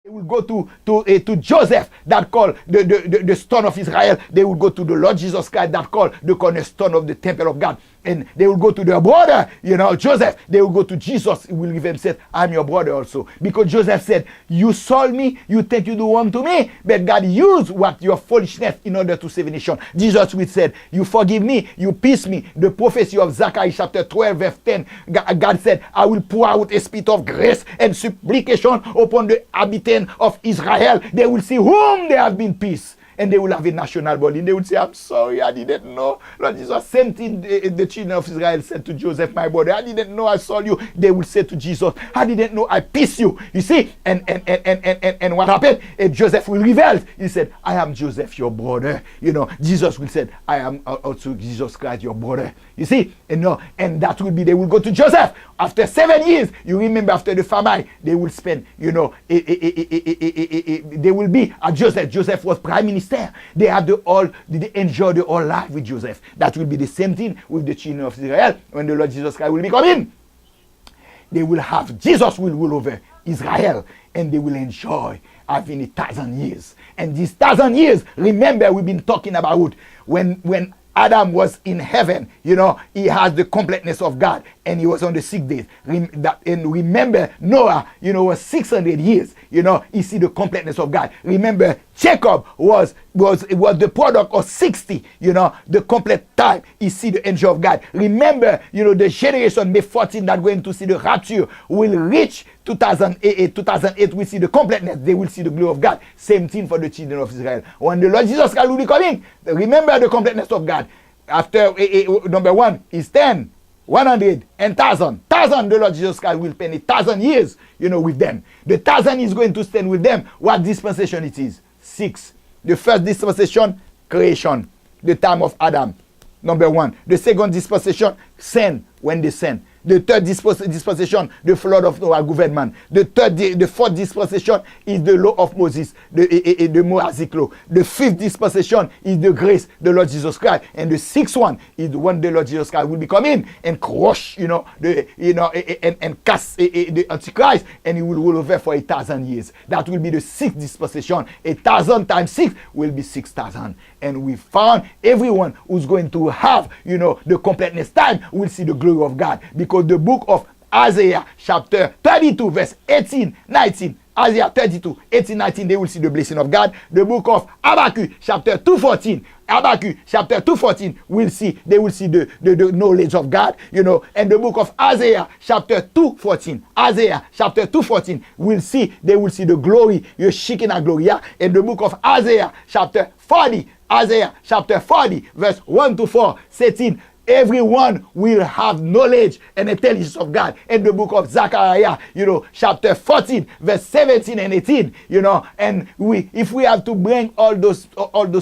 They will go to Joseph, that called the stone of Israel. They will go to the Lord Jesus Christ, that called the cornerstone of the temple of God. And they will go to their brother, Joseph. They will go to Jesus. He will give him, said, I'm your brother also. Because Joseph said, you sold me, you think you do wrong to me, but God used what your foolishness in order to save a nation. Jesus will said, you forgive me, you peace me. The prophecy of Zechariah chapter 12 verse 10, God said, I will pour out a spirit of grace and supplication upon the inhabitants of Israel. They will see whom there has been peace. And they will have a national body. And they will say, I'm sorry, I didn't know. Lord Jesus, same thing the children of Israel said to Joseph, my brother. I didn't know I saw you. They will say to Jesus, I didn't know I peace you. You see? And what happened? And Joseph will reveal. He said, I am Joseph, your brother. Jesus will say, I am also Jesus Christ, your brother. You see? And that will be, they will go to Joseph. After 7 years, you remember after the famine, they will spend, they will be at Joseph. Joseph was prime minister. They have they enjoy the whole life with Joseph. That will be the same thing with the children of Israel when the Lord Jesus Christ will be coming. They will have, Jesus will rule over Israel, and they will enjoy having 1,000 years. And these 1,000 years, remember, we've been talking about when Adam was in heaven, he has the completeness of God, and he was on the 6 days. And remember, Noah, was 600 years. He see the completeness of God. Remember, Jacob was the product of 60, the complete time. He see the angel of God. Remember, the generation May 14 that going to see the rapture will reach 2008 we see the completeness. They will see the glory of God. Same thing for the children of Israel. When the Lord Jesus Christ will be coming, remember the completeness of God. After number 1 is 10, 100, and 1,000. 1,000, the Lord Jesus Christ will spend 1,000 years, with them. The 1,000 is going to stand with them. What dispensation it is? 6. The first dispensation, creation, the time of Adam. Number 1. The second dispensation, sin, when they sin. The third dispensation, the flood of Noah government. The fourth dispensation is the law of Moses, the Mosaic law. The fifth dispensation is the grace, the Lord Jesus Christ. And the sixth one is when the Lord Jesus Christ will be coming and crush, and cast the Antichrist, and he will rule over for 1,000 years. That will be the sixth dispensation. 1,000 times 6 will be 6,000. And we found everyone who's going to have, the completeness time will see the glory of God. Because the book of Isaiah chapter 32 verse 18, 19, Isaiah 32, 18, 19, they will see the blessing of God. The book of Habakkuk chapter 2:14, Habakkuk chapter 2:14 they will see the knowledge of God, and the book of Isaiah chapter 2:14, Isaiah chapter 2:14 they will see the glory, your Shekinah glory, and the book of Isaiah chapter 40, Isaiah chapter 40 verse 1 to 4, 13, everyone will have knowledge and intelligence of God. In the book of Zechariah, chapter 14, verse 17 and 18, and if we have to bring all those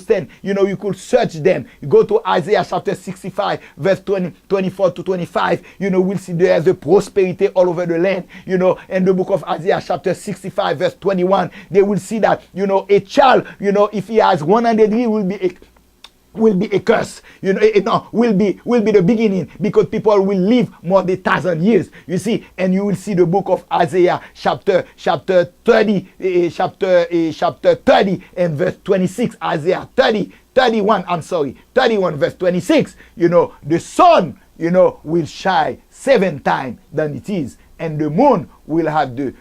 10, you could search them. You go to Isaiah chapter 65, verse 24 to 25, we'll see there's a prosperity all over the land, in the book of Isaiah chapter 65, verse 21, they will see that, a child, if he has 100 years, will be a curse, will be the beginning, because people will live more than 1,000 years, you see. And you will see the book of Isaiah chapter 30 and verse 26, Isaiah 31 verse 26, the sun, will shine 7 times than it is, and the moon will have the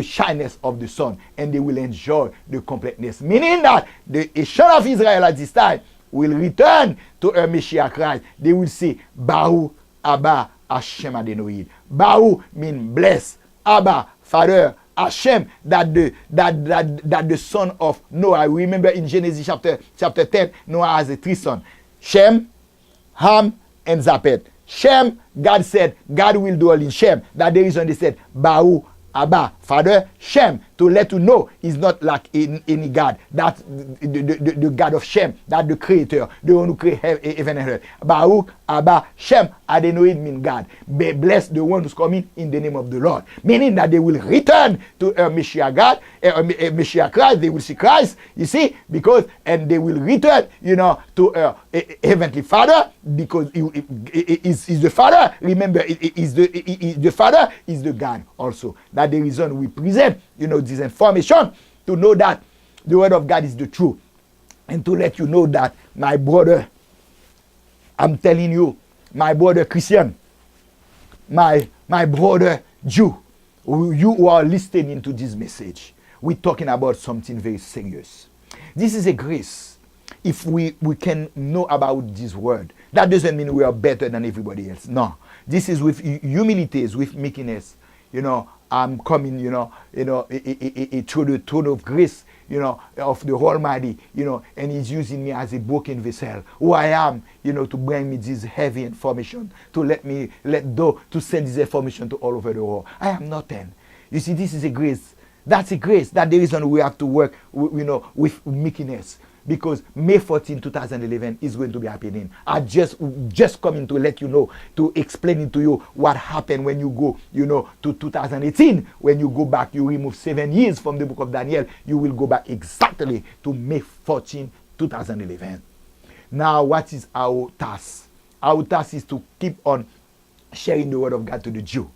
shyness of the sun, and they will enjoy the completeness, meaning that the nation of Israel at this time will return to her Messiah Christ. They will say, Baruch Abba Hashem Adonai. Baruch means bless. Abba, Father. Hashem, that the son of Noah. Remember in Genesis chapter 10, Noah has 3 sons. Shem, Ham, and Japheth. Shem, God said, God will dwell in Shem. That the reason they said, Baruch Abba, Father. Shem, to let you know, is not like any God. That's the God of Shem, that the creator, the one who created heaven and earth. Baruch, Abba, Shem, Adonai mean God. Bless the one who's coming in the name of the Lord. Meaning that they will return to Messiah God, Messiah Christ. They will see Christ, you see, and they will return, to Heavenly Father, because he is the Father. Remember, the Father is the God also. That the reason when we present, this information, to know that the word of God is the truth. And to let you know that, my brother, I'm telling you, my brother Christian, my brother Jew, you who are listening to this message, we're talking about something very serious. This is a grace. If we can know about this word, that doesn't mean we are better than everybody else. No. This is with humility, with meekness. I'm coming, through the throne of grace, of the Almighty, and He's using me as a broken vessel. Who I am, to bring me this heavy information, to send this information to all over the world. I am nothing. You see, this is a grace. That's a grace. That's the reason we have to work, with meekness. Because May 14, 2011 is going to be happening. I just coming to let you know, to explain it to you what happened when you go, to 2018. When you go back, you remove 7 years from the book of Daniel. You will go back exactly to May 14, 2011. Now, what is our task? Our task is to keep on sharing the word of God to the Jew.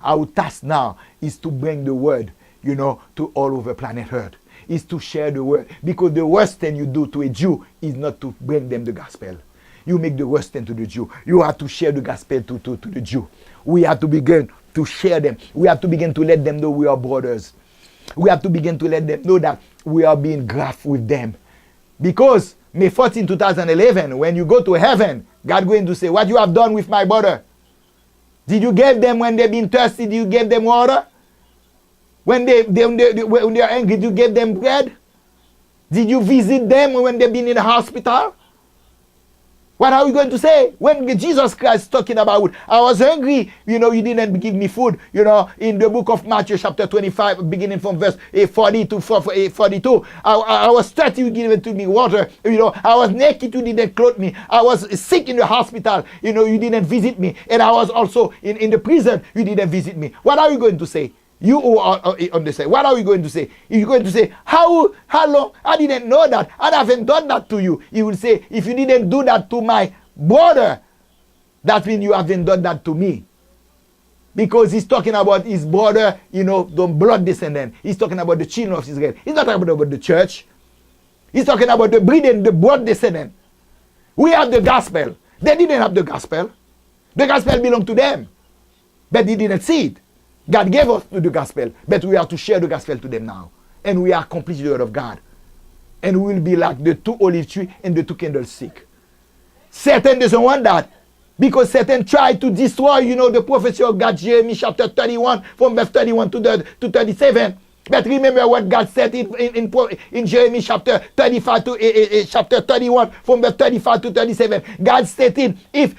Our task now is to bring the word, to all over planet Earth. Is to share the word. Because the worst thing you do to a Jew is not to bring them the gospel. You make the worst thing to the Jew. You have to share the gospel to the Jew. We have to begin to share them. We have to begin to let them know we are brothers. We have to begin to let them know that we are being grafted with them. Because May 14, 2011, when you go to heaven, God going to say, what you have done with my brother? Did you give them when they've been thirsty? Did you give them water? When they are angry, did you give them bread? Did you visit them when they've been in the hospital? What are we going to say? When Jesus Christ talking about, I was hungry, you didn't give me food. In the book of Matthew chapter 25, beginning from verse 40 to 42. I was thirsty, you gave to me water. I was naked, you didn't clothe me. I was sick in the hospital, you didn't visit me. And I was also in the prison, you didn't visit me. What are you going to say? You who are on the side, what are we going to say? You're going to say, how long? I didn't know that. I haven't done that to you. He will say, if you didn't do that to my brother, that means you haven't done that to me. Because he's talking about his brother, the blood descendant. He's talking about the children of Israel. He's not talking about the church. He's talking about the breeding, the blood descendant. We have the gospel. They didn't have the gospel. The gospel belonged to them. But they didn't see it. God gave us the gospel, but we have to share the gospel to them now. And we are complete the word of God. And we will be like the 2 olive trees and the 2 candlesticks. Satan doesn't want that. Because Satan tried to destroy, the prophecy of God, Jeremiah chapter 31, from verse 31 to 37. But remember what God said in Jeremiah chapter 35 to chapter 31, from verse 35 to 37. God stated, if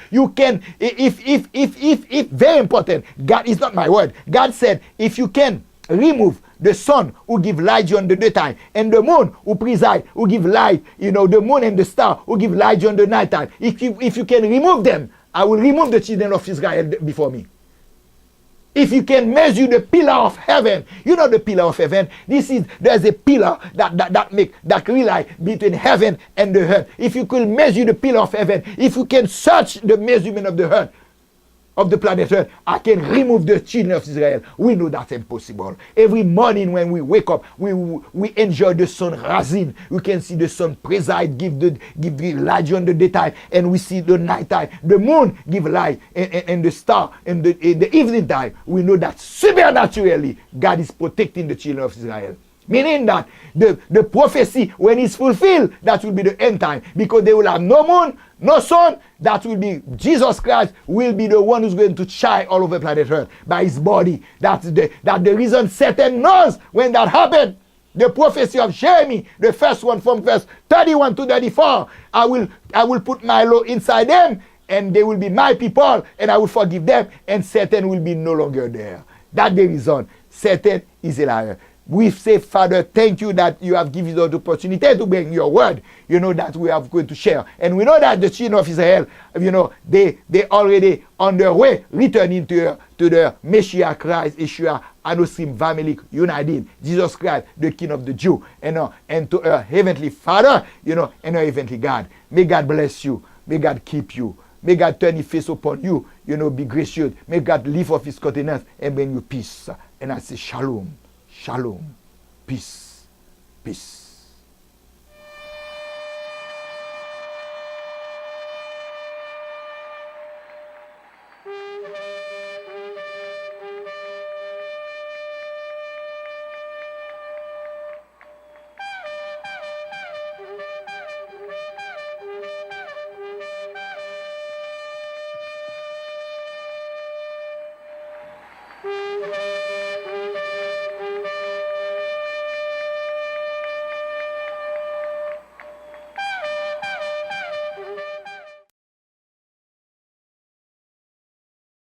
very important, God is not my word. God said, if you can remove the sun who give light during the daytime, and the moon who preside, who give light, the moon and the star who give light during the nighttime. If you can remove them, I will remove the children of Israel before me. If you can measure the pillar of heaven, the pillar of heaven. There's a pillar that rely between heaven and the earth. If you could measure the pillar of heaven, if you can search the measurement of the earth, of the planet Earth, I can remove the children of Israel. We know that's impossible. Every morning when we wake up, we enjoy the sun rising. We can see the sun preside, give the light during the daytime, and we see the nighttime. The moon give light, and the star in the evening time. We know that supernaturally God is protecting the children of Israel. Meaning that the prophecy, when it's fulfilled, that will be the end time. Because they will have no moon, no sun. That will be Jesus Christ will be the one who's going to shine all over planet Earth by his body. That's the reason Satan knows when that happened. The prophecy of Jeremiah, the first one from verse 31 to 34. I will put my law inside them, and they will be my people, and I will forgive them, and Satan will be no longer there. That's the reason. Satan is a liar. We say, Father, thank you that you have given us the opportunity to bring your word, that we are going to share. And we know that the children of Israel, they already on their way, returning to the Messiah Christ, Yeshua, Anosim, Vamelik, United, Jesus Christ, the King of the Jew, and to our Heavenly Father, and our Heavenly God. May God bless you. May God keep you. May God turn his face upon you, be gracious. May God lift up his countenance and bring you peace. And I say, Shalom. Shalom. Peace. Peace.